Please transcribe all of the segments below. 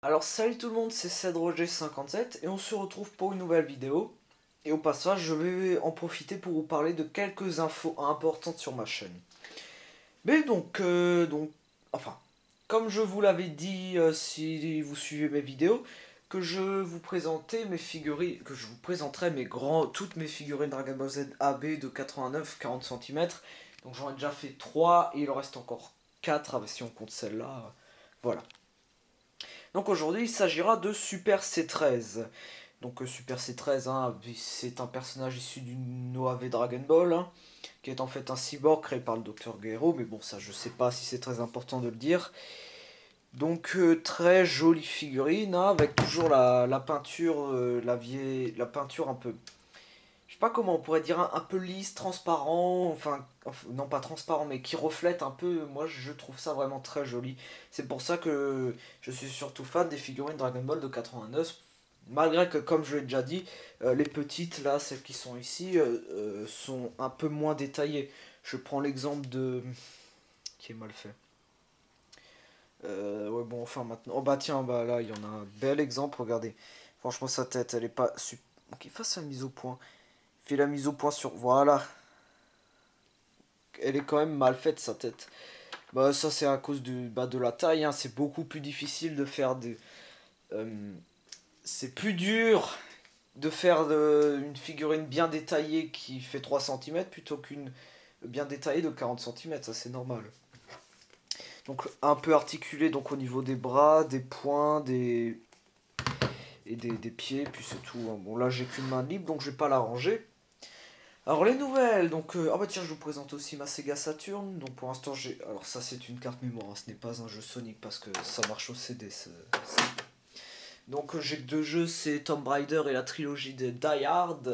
Alors salut tout le monde, c'est CedRoger57 et on se retrouve pour une nouvelle vidéo. Et au passage, je vais en profiter pour vous parler de quelques infos importantes sur ma chaîne. Mais enfin, comme je vous l'avais dit si vous suivez mes vidéos, que je vous présentais mes figurines, que je vous présenterai toutes mes figurines Dragon Ball Z AB de 89-40 cm. Donc j'en ai déjà fait 3 et il en reste encore 4 si on compte celle-là. Voilà. Donc aujourd'hui, il s'agira de Super C13. Donc Super C13, hein, c'est un personnage issu d'une OAV Dragon Ball, hein, qui est en fait un cyborg créé par le Docteur Gero, mais bon, ça je sais pas si c'est très important de le dire. Donc très jolie figurine, hein, avec toujours la peinture, la peinture un peu, je sais pas comment on pourrait dire, un peu lisse, transparent, non pas transparent, mais qui reflète un peu. Moi, je trouve ça vraiment très joli. C'est pour ça que je suis surtout fan des figurines Dragon Ball de 89. Malgré que, comme je l'ai déjà dit, les petites, là, celles qui sont ici, sont un peu moins détaillées. Je prends l'exemple de... qui est mal fait. Ouais, bon, enfin, maintenant... Oh, bah tiens, bah là, il y en a un bel exemple, regardez. Franchement, sa tête, elle est pas... Ok, fasse la mise au point. Fait la mise au point sur... Voilà. Elle est quand même mal faite, sa tête. Bah, ça, c'est à cause de la taille, hein. C'est beaucoup plus difficile de faire des... c'est plus dur de faire une figurine bien détaillée qui fait 3 cm plutôt qu'une bien détaillée de 40 cm, ça c'est normal. Donc un peu articulé donc au niveau des bras, des poings, des pieds, puis c'est tout, hein. Bon là j'ai qu'une main libre donc je vais pas la ranger. Alors les nouvelles, donc ah bah tiens je vous présente aussi ma Sega Saturn, donc pour l'instant j'ai, alors ça c'est une carte mémoire, hein, ce n'est pas un jeu Sonic parce que ça marche au CD. Donc j'ai que deux jeux, c'est Tomb Raider et la trilogie de Die Hard,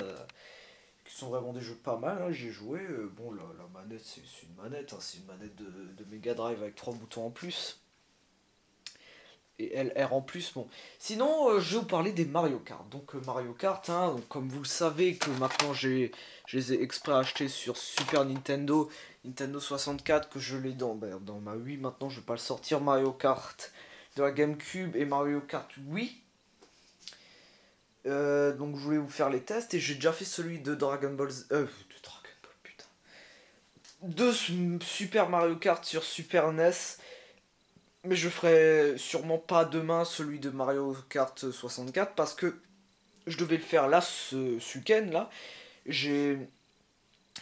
qui sont vraiment des jeux pas mal, hein, j'ai joué. Bon, la manette, c'est une manette, hein, c'est une manette de Mega Drive avec 3 boutons en plus. Et LR en plus, bon. Sinon, je vais vous parler des Mario Kart. Donc Mario Kart, hein, donc, comme vous le savez, que maintenant je les ai exprès achetés sur Super Nintendo, Nintendo 64, que je l'ai dans ma Wii. Maintenant, je vais pas le sortir. Mario Kart de la GameCube et Mario Kart Wii. Donc je voulais vous faire les tests et j'ai déjà fait celui de Dragon Ball Z. De Dragon Ball, putain. De Super Mario Kart sur Super NES. Mais je ferai sûrement pas demain celui de Mario Kart 64 parce que je devais le faire là, ce week-end là. J'ai...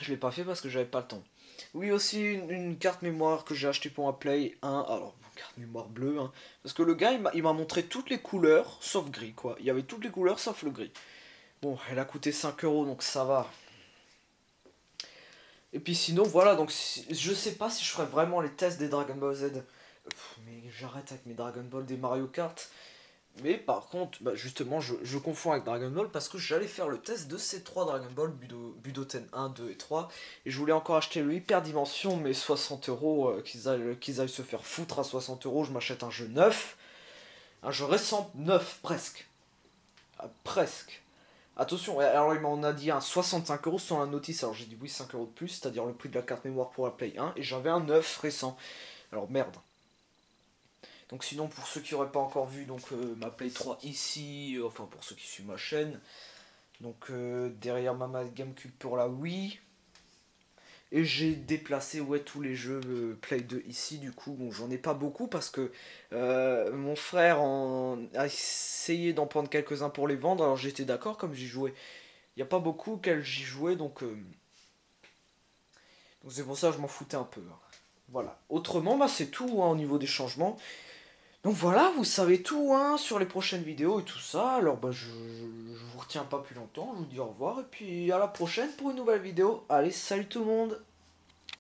Je l'ai pas fait parce que j'avais pas le temps. Oui, aussi une carte mémoire que j'ai acheté pour ma Play 1. Alors, une carte mémoire bleue, hein. Parce que le gars, il m'a montré toutes les couleurs, sauf gris, quoi. Il y avait toutes les couleurs, sauf le gris. Bon, elle a coûté 5 €, donc ça va. Et puis sinon, voilà, donc je sais pas si je ferai vraiment les tests des Dragon Ball Z. Mais j'arrête avec mes Dragon Ball des Mario Kart. Mais par contre, bah, justement, je confonds avec Dragon Ball parce que j'allais faire le test de ces 3 Dragon Ball, Budoten 1, 2 et 3. Et je voulais encore acheter le Hyper Dimension, mais 60 €, qu'ils aillent se faire foutre à 60 €. Je m'achète un jeu neuf. Un jeu récent, neuf, presque. Ah, presque. Attention, alors il m'en a dit un 65 € sans la notice, alors j'ai dit oui 5 € de plus, c'est-à-dire le prix de la carte mémoire pour la Play 1, et j'avais un 9 récent. Alors merde. Donc sinon pour ceux qui n'auraient pas encore vu donc ma Play 3 ici, enfin pour ceux qui suivent ma chaîne, donc derrière ma GameCube pour la Wii, et j'ai déplacé ouais, tous les jeux Play 2 ici, du coup bon, j'en ai pas beaucoup parce que mon frère a essayé d'en prendre quelques-uns pour les vendre, alors j'étais d'accord comme j'y jouais. Il n'y a pas beaucoup auxquels j'y jouais, donc c'est pour ça que je m'en foutais un peu, hein. Voilà. Autrement, bah, c'est tout hein, au niveau des changements. Donc voilà, vous savez tout hein, sur les prochaines vidéos et tout ça. Alors bah, je vous retiens pas plus longtemps, je vous dis au revoir et puis à la prochaine pour une nouvelle vidéo. Allez, salut tout le monde!